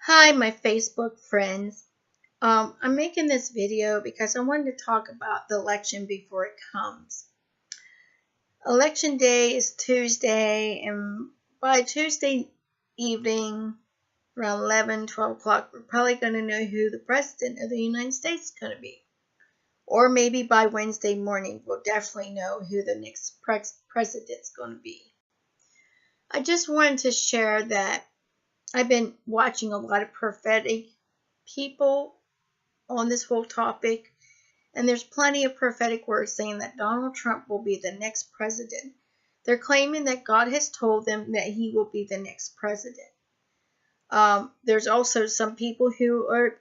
Hi, my Facebook friends. I'm making this video because I wanted to talk about the election before it comes. Election day is Tuesday, and by Tuesday evening, around 11, 12 o'clock, we're probably going to know who the president of the United States is going to be. Or maybe by Wednesday morning, we'll definitely know who the next president's going to be. I just wanted to share that I've been watching a lot of prophetic people on this whole topic, and there's plenty of prophetic words saying that Donald Trump will be the next president. They're claiming that God has told them that he will be the next president. There's also some people who are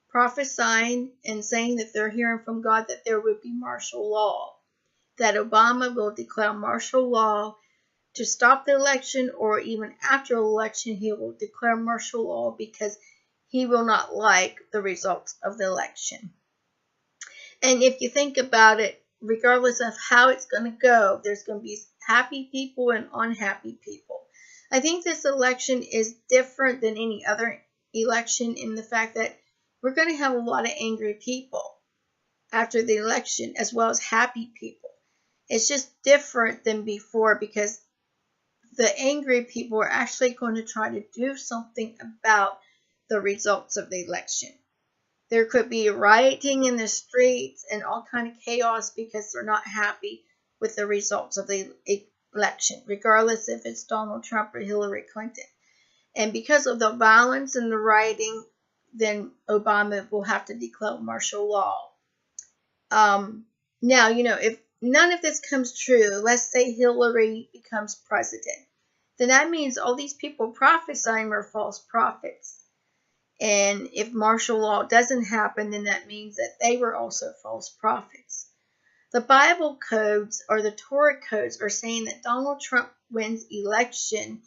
prophesying and saying that they're hearing from God that there would be martial law, that Obama will declare martial law to stop the election, or even after the election he will declare martial law because he will not like the results of the election. And if you think about it, regardless of how it's going to go, there's going to be happy people and unhappy people. I think this election is different than any other election in the fact that we're going to have a lot of angry people after the election, as well as happy people. It's just different than before because the angry people are actually going to try to do something about the results of the election. There could be rioting in the streets and all kind of chaos because they're not happy with the results of the election, regardless if it's Donald Trump or Hillary Clinton. And because of the violence and the rioting, then Obama will have to declare martial law. Now, if none of this comes true, let's say Hillary becomes president, then that means all these people prophesying are false prophets. And if martial law doesn't happen, then that means that they were also false prophets. The Bible codes, or the Torah codes, are saying that Donald Trump wins election,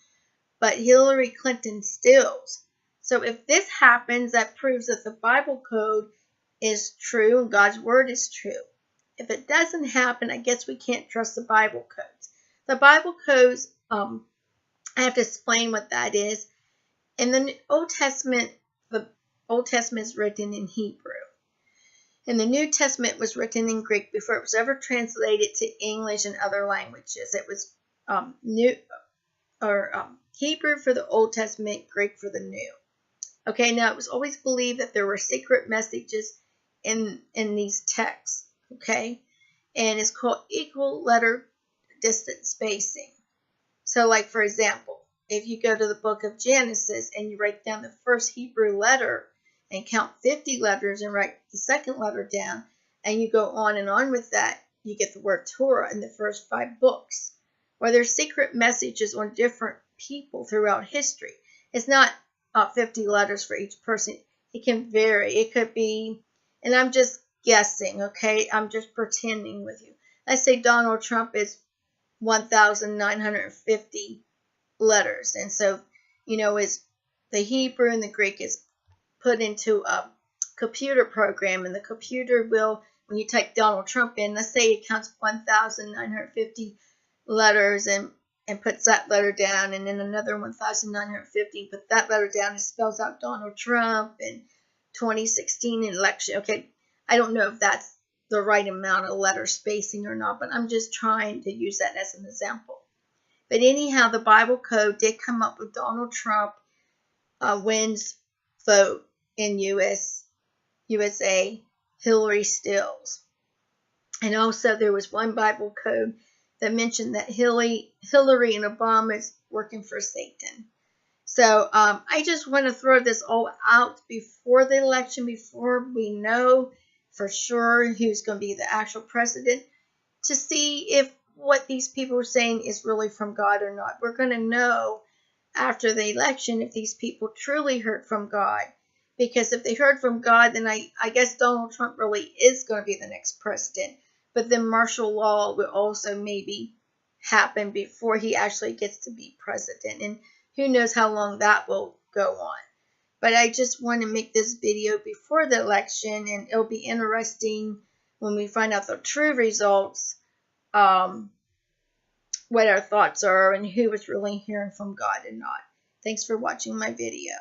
but Hillary Clinton stills. So if this happens, that proves that the Bible code is true and God's word is true. If it doesn't happen, I guess we can't trust the Bible codes. The Bible codes, I have to explain what that is. In the Old Testament is written in Hebrew. And the New Testament was written in Greek before it was ever translated to English and other languages. It was Hebrew for the Old Testament, Greek for the New. Okay, now it was always believed that there were secret messages in these texts. Okay, and it's called equal letter distance spacing. So, like for example, if you go to the book of Genesis and you write down the first Hebrew letter and count 50 letters and write the second letter down, and you go on and on with that, you get the word Torah in the first 5 books. Or there's secret messages on different people throughout history. It's not 50 letters for each person. It can vary. It could be, and I'm just guessing, okay? I'm just pretending with you. Let's say Donald Trump is 1,950 letters. And so, is the Hebrew and the Greek is put into a computer program, and the computer will, when you type Donald Trump in, let's say it counts 1,950 letters and puts that letter down, and then another 1,950, put that letter down and spells out Donald Trump and 2016 election. Okay, I don't know if that's the right amount of letter spacing or not, but I'm just trying to use that as an example. But anyhow, the Bible code did come up with Donald Trump wins vote in USA, Hillary stills. And also there was one Bible code that mentioned that Hillary and Obama is working for Satan. So I just want to throw this all out before the election, before we know for sure who's going to be the actual president, to see if what these people are saying is really from God or not. We're going to know after the election if these people truly heard from God. Because if they heard from God, then I guess Donald Trump really is going to be the next president. But then martial law will also maybe happen before he actually gets to be president. And who knows how long that will go on. But I just want to make this video before the election, and it'll be interesting when we find out the true results, what our thoughts are and who is really hearing from God and not. Thanks for watching my video.